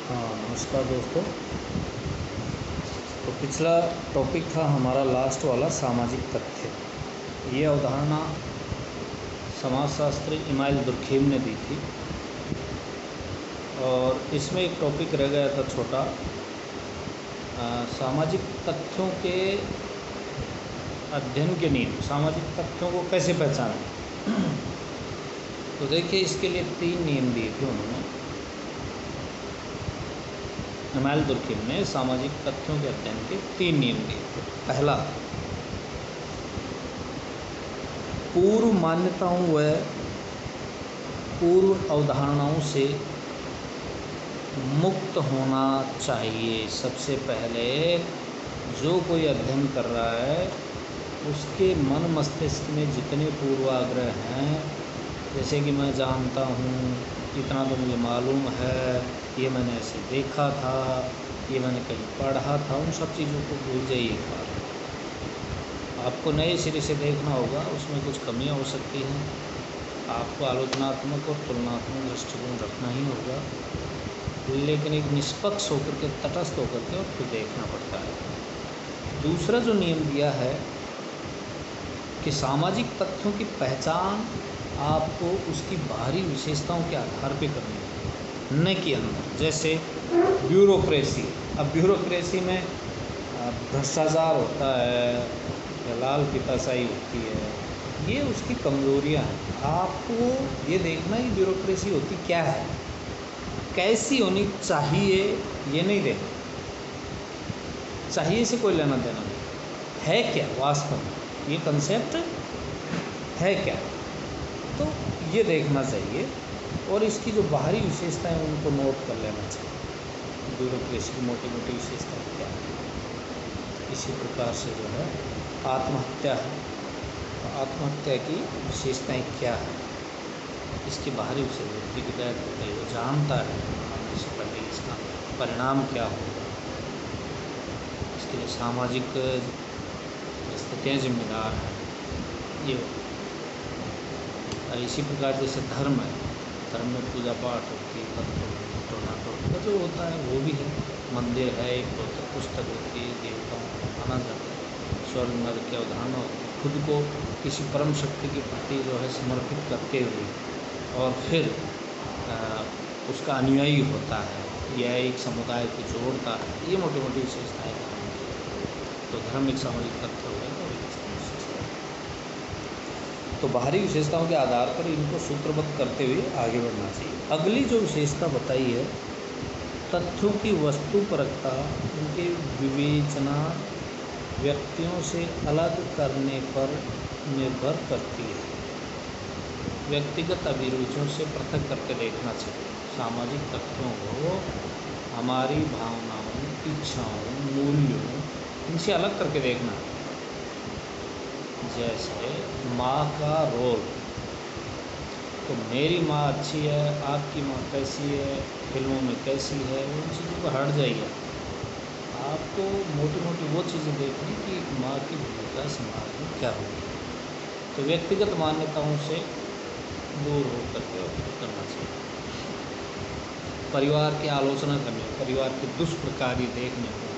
हाँ, नमस्कार दोस्तों। तो पिछला टॉपिक था हमारा लास्ट वाला सामाजिक तथ्य। ये अवधारणा समाजशास्त्री इमाइल दुर्खीम ने दी थी और इसमें एक टॉपिक रह गया था छोटा, सामाजिक तथ्यों के अध्ययन के नियम। सामाजिक तथ्यों को कैसे पहचानें। तो देखिए, इसके लिए 3 नियम दिए थे उन्होंने, इमाइल दुर्खीम ने सामाजिक तथ्यों के अध्ययन के 3 नियम दिए थे। पहला, पूर्व मान्यताओं व पूर्व अवधारणाओं से मुक्त होना चाहिए। सबसे पहले जो कोई अध्ययन कर रहा है उसके मन मस्तिष्क में जितने पूर्वाग्रह हैं, जैसे कि मैं जानता हूँ, इतना तो मुझे मालूम है, ये मैंने ऐसे देखा था, ये मैंने कहीं पढ़ा था, उन सब चीज़ों को भूल जाइए एक बार। आपको नए सिरे से देखना होगा, उसमें कुछ कमियां हो सकती हैं। आपको आलोचनात्मक और तुलनात्मक दृष्टिकोण रखना ही होगा, लेकिन एक निष्पक्ष होकर के, तटस्थ होकर के और फिर देखना पड़ता है। दूसरा जो नियम दिया है कि सामाजिक तथ्यों की पहचान आपको उसकी बाहरी विशेषताओं के आधार पर करनी है, न कि अंदर। जैसे ब्यूरोक्रेसी, अब ब्यूरोक्रेसी में भ्रष्टाचार होता है या लाल फीताशाही होती है, ये उसकी कमज़ोरियाँ हैं। आपको ये देखना ही ब्यूरोक्रेसी होती क्या है, कैसी होनी चाहिए, ये नहीं देखना। चाहिए से कोई लेना देना नहीं, है क्या वास्तव में, ये कंसेप्ट है क्या, तो ये देखना चाहिए। और इसकी जो बाहरी विशेषताएं उनको नोट कर लेना चाहिए। ब्यूरोक्रेसी की मोटी मोटी विशेषताएं क्या है। इसी प्रकार से जो है आत्महत्या है, तो आत्महत्या की विशेषताएं क्या है, इसकी बाहरी विशेषता की तहत होते वो जानता है मरने से पहले इसका परिणाम क्या होगा। इसके लिए सामाजिक स्थितियाँ जिम्मेदार हैं ये। इसी प्रकार जैसे धर्म है, धर्म में पूजा पाठ होती है, तो नाटक का जो होता है वो भी है। मंदिर है, एक पुस्तक होती है, देवताओं को माना जाता है, स्वर्ग नरक की अवधारणा होती है। खुद को किसी परम शक्ति के प्रति जो है समर्पित करते हुए और फिर उसका अनुयायी होता है, यह एक समुदाय को जोड़ता है, ये मोटी मोटी विशेषताएँ धर्म की। तो धर्म एक सामाजिक तथ्य हो गया। तो बाहरी विशेषताओं के आधार पर इनको सूत्रबद्ध करते हुए आगे बढ़ना चाहिए। अगली जो विशेषता बताई है, तथ्यों की वस्तुपरकता उनके विवेचना व्यक्तियों से अलग करने पर निर्भर करती है। व्यक्तिगत अभिरुचियों से पृथक करके देखना चाहिए। सामाजिक तथ्यों को हमारी भावनाओं, इच्छाओं, मूल्यों, इनसे अलग करके देखना। जैसे माँ का रोल, तो मेरी माँ अच्छी है, आपकी माँ कैसी है, फिल्मों में कैसी है, उन चीज़ों को हट जाइए। आपको मोटी मोटी वो चीज़ें देखनी कि माँ की भूमिका समाज में क्या होगी। तो व्यक्तिगत मान्यताओं से दूर हो करके करना चाहिए। परिवार की आलोचना करनी, परिवार के दुष्प्रकारी देखने को,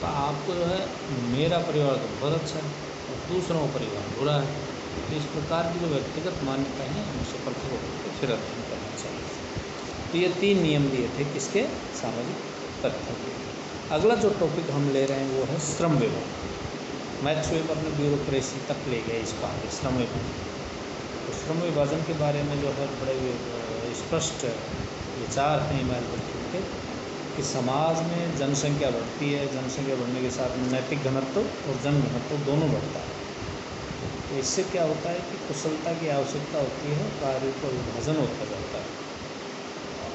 तो आपको जो है मेरा परिवार तो बहुत अच्छा है और दूसरों का परिवार बुरा है, तो इस प्रकार की जो व्यक्तिगत मान्यताएं हैं उनसे पृथक होकर फिर अध्ययन करना चाहिए। तो ये 3 नियम दिए थे किसके, सामाजिक तथ्यों के। अगला जो टॉपिक हम ले रहे हैं वो है श्रम विभाजन। मैक्स वेबर ने ब्यूरोक्रेसी तक ले गए इसका आगे, श्रम विभाजन। तो श्रम विभाजन के बारे में जो है बड़े स्पष्ट विचार हैं इमाइल दुर्खीम के कि समाज में जनसंख्या बढ़ती है, जनसंख्या बढ़ने के साथ में नैतिक घनत्व और जन घनत्व दोनों बढ़ता है। तो इससे क्या होता है कि कुशलता की आवश्यकता होती है, कार्यों का विभाजन होता जाता है,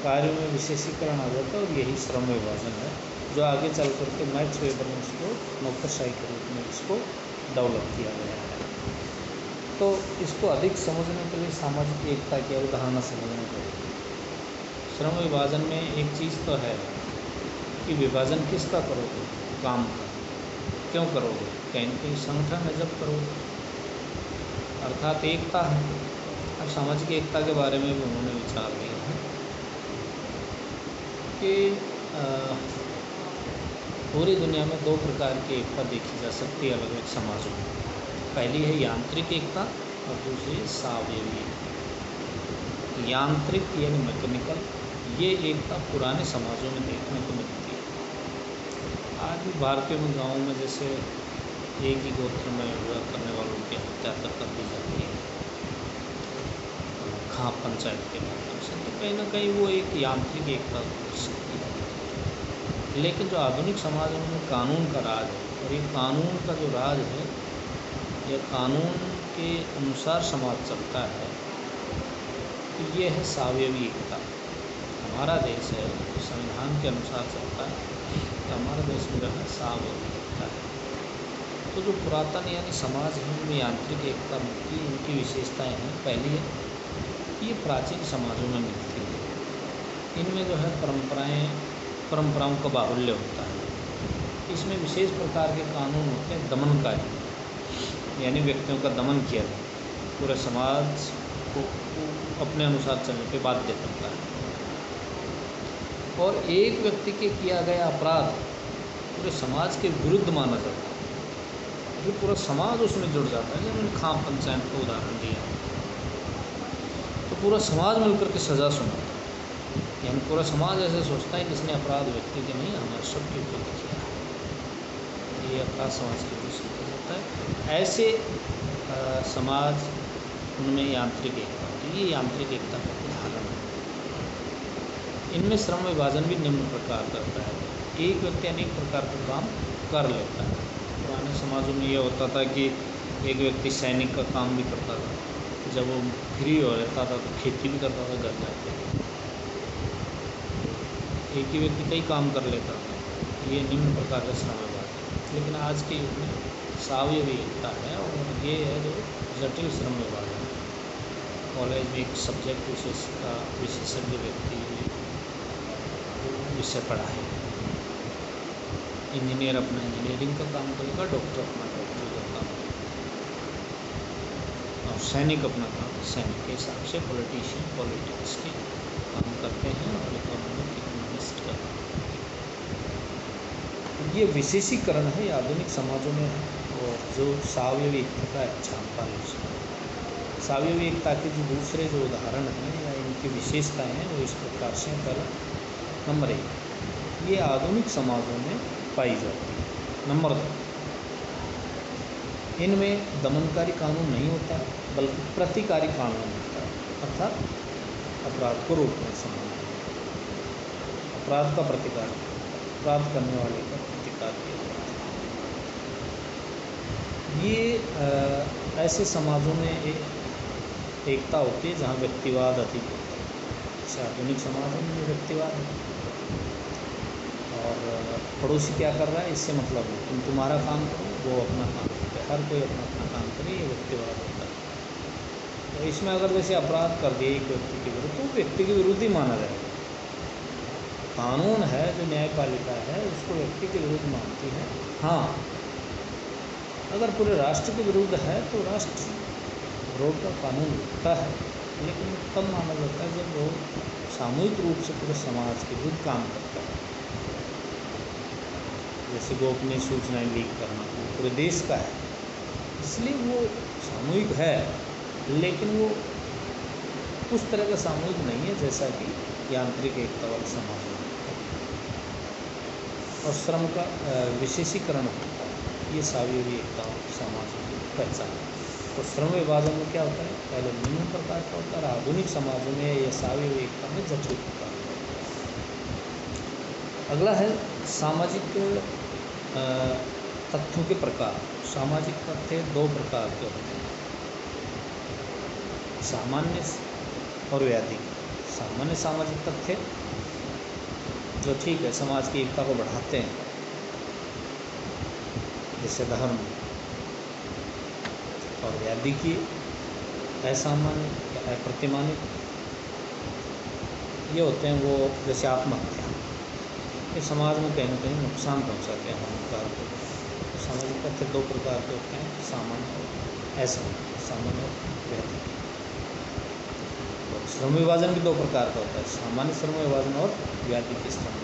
कार्यों में विशेषीकरण आ जाता है, और यही श्रम विभाजन है जो आगे चल करके मैक्स वेबर ने उसको नौकरशाही के रूप में इसको डेवलप किया गया है। तो इसको अधिक समझने के लिए सामाजिक एकता की अवधारणा समझनी पड़ेगी। श्रम विभाजन में एक चीज़ तो है कि विभाजन किसका करोगे, काम का। क्यों करोगे, कहीं न कहीं संगठन है जब करोगे, अर्थात एकता है। अब सामाजिक एकता के बारे में भी उन्होंने विचार दिया है। कि पूरी दुनिया में दो प्रकार की एकता देखी जा सकती है अलग अलग समाजों में। पहली है यांत्रिक एकता और दूसरी है सावयवी एकता। यांत्रिक यानी मैकेनिकल, ये एकता पुराने समाजों में देखने को मिलती है। आज भी भारतीय में गाँव में जैसे एक ही गोत्र में विवाह करने वालों की हत्या कर दी जाती है खाप पंचायत के माध्यम से, तो कहीं ना कहीं वो एक यांत्रिक एकता हो सकती है। लेकिन जो आधुनिक समाज है उनमें कानून का राज है, और ये कानून का जो राज है, यह कानून के अनुसार समाज चलता है, तो ये है सावयवी एकता। हमारा देश है तो संविधान के अनुसार चलता है, तो हमारे देश में जो है सावयवी एकता है। तो जो पुरातन यानी समाज है उनमें यांत्रिक एकता मिलती है। इनकी विशेषताएं हैं, पहली है ये प्राचीन समाजों में मिलती है। इनमें जो है परंपराओं का बाहुल्य होता है। इसमें विशेष प्रकार के कानून होते हैं दमनकारी, यानी व्यक्तियों का दमन किया जाए, पूरे समाज को अपने अनुसार चलने पे बाध्य करता है। और एक व्यक्ति के किया गया अपराध पूरे समाज के विरुद्ध माना जाता है, फिर पूरा समाज उसमें जुड़ जाता है। जब मैंने खाप पंचायत को उदाहरण दिया, तो पूरा समाज मिलकर के सज़ा सुनाता है, यानी पूरा समाज ऐसे सोचता है कि इसने अपराध व्यक्ति के नहीं हमारे सबके ऊपर किया है, ये अपराध समाज के विरुद्ध हो जाता है। ऐसे समाज उनमें यांत्रिक एकता होती है। ये यांत्रिक एकता का उदाहरण है। इनमें श्रम विभाजन भी निम्न प्रकार करता है। एक व्यक्ति अनेक प्रकार का काम कर लेता है। पुराने समाजों में ये होता था कि एक व्यक्ति सैनिक का काम भी करता था, जब वो फ्री हो रहता था तो खेती भी करता था घर जाके। एक ही व्यक्ति कई काम कर लेता था, ये निम्न प्रकार का श्रम विभाजन। लेकिन आज के युग में सावयवी एकता है, और ये है जो जटिल श्रम विभाजन है। कॉलेज में एक सब्जेक्ट विशेषज्ञ व्यक्ति विषय पढ़ाए, इंजीनियर अपना इंजीनियरिंग का काम करेगा, डॉक्टर अपना डॉक्टरी का काम करेगा, और सैनिक अपना काम सैनिक के हिसाब से, पॉलिटिशियन पॉलिटिक्स के काम करते हैं, और इकोनॉमिस्ट का काम करते हैं। ये विशेषीकरण है आधुनिक समाजों में है, और जो सावयवी एकता का एग्जाम्पल है। सावयवी एकता के जो दूसरे जो उदाहरण हैं या इनकी विशेषताएँ हैं वो इस प्रकार से। पहला नंबर 1, ये आधुनिक समाजों में पाई जाती है। नंबर 2, इनमें दमनकारी कानून नहीं होता, बल्कि प्रतिकारी कानून होता है, अर्थात अपराध को रोकने संबंधी, अपराध का प्रतिकार, अपराध करने वाले का प्रतिकार किया जाता है। ये ऐसे समाजों में एकता होती है जहाँ व्यक्तिवाद अधिक होता है। जैसे आधुनिक समाजों में व्यक्तिवाद है, और पड़ोसी क्या कर रहा है इससे मतलब नहीं, तुम तुम्हारा काम करो, वो अपना काम करे, हर कोई अपना अपना काम करे, ये व्यक्तिवाद होता है। तो इसमें अगर जैसे अपराध कर दिए एक व्यक्ति के विरुद्ध, तो व्यक्ति के विरुद्ध ही माना जाएगा। कानून है जो न्यायपालिका है उसको व्यक्ति के विरुद्ध मानती है। हाँ, अगर पूरे राष्ट्र के विरुद्ध है तो राष्ट्र विरोध का कानून होता है, लेकिन तब माना जाता है जब वो सामूहिक रूप से पूरे समाज के विरुद्ध काम करता है। जैसे गोपनीय सूचनाएं लीक करना, वो पूरे देश का है, इसलिए वो सामूहिक है, लेकिन वो उस तरह का सामूहिक नहीं है जैसा कि यांत्रिक एकता वाले समाज में होता है। और श्रम का विशेषीकरण होता है, ये सावयवी एकता समाज की पहचान है। तो श्रम विभाजन में क्या होता है, पहले निम्न प्रकार का होता है, आधुनिक समाजों में यह सावयवी एकता में जटिल प्रकार का होता है। अगला है सामाजिक तथ्यों के प्रकार। सामाजिक तथ्य 2 प्रकार के होते हैं, सामान्य और व्याधिक। सामान्य सामाजिक तथ्य जो ठीक है समाज की एकता को बढ़ाते हैं, जैसे धर्म, और व्याधिकी असामान्य या अप्रतिमानित ये होते हैं, वो जैसे आत्महत्या, ये समाज में कहीं ना कहीं नुकसान पहुंचाते हैं हानिकारक को। तो सामाजिक तथ्य 2 प्रकार के होते हैं, सामान्य और असामान्य, सामान्य और व्याधिक। तो श्रम विभाजन भी दो प्रकार का होता है, सामान्य श्रम विभाजन और व्याधिक श्रम।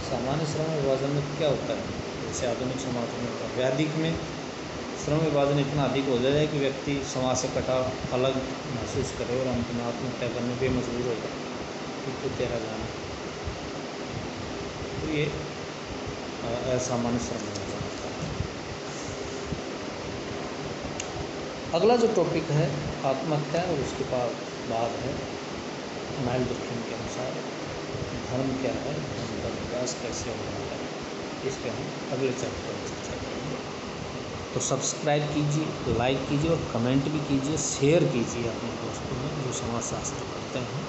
सामान्य श्रम विभाजन में क्या होता है, जैसे आधुनिक समाज में होता है। व्याधिक में श्रम विभाजन इतना अधिक हो जाए कि व्यक्ति समाज से कटा अलग महसूस करे और अंत में आत्महत्या करने पर मजबूर हो जाए कि तो तेरा जाना। तो ये असामान्य श्रम विभाजन होता है। अगला जो टॉपिक है आत्महत्या, और उसके बाद है माइल डॉक्ट्रिन के अनुसार धर्म क्या है, धर्म का विकास कैसे होना है, इस पर हम अगले चैप्टर में चर्चा करेंगे। तो सब्सक्राइब कीजिए, लाइक कीजिए और कमेंट भी कीजिए, शेयर कीजिए अपने दोस्तों में जो समाजशास्त्र पढ़ते हैं।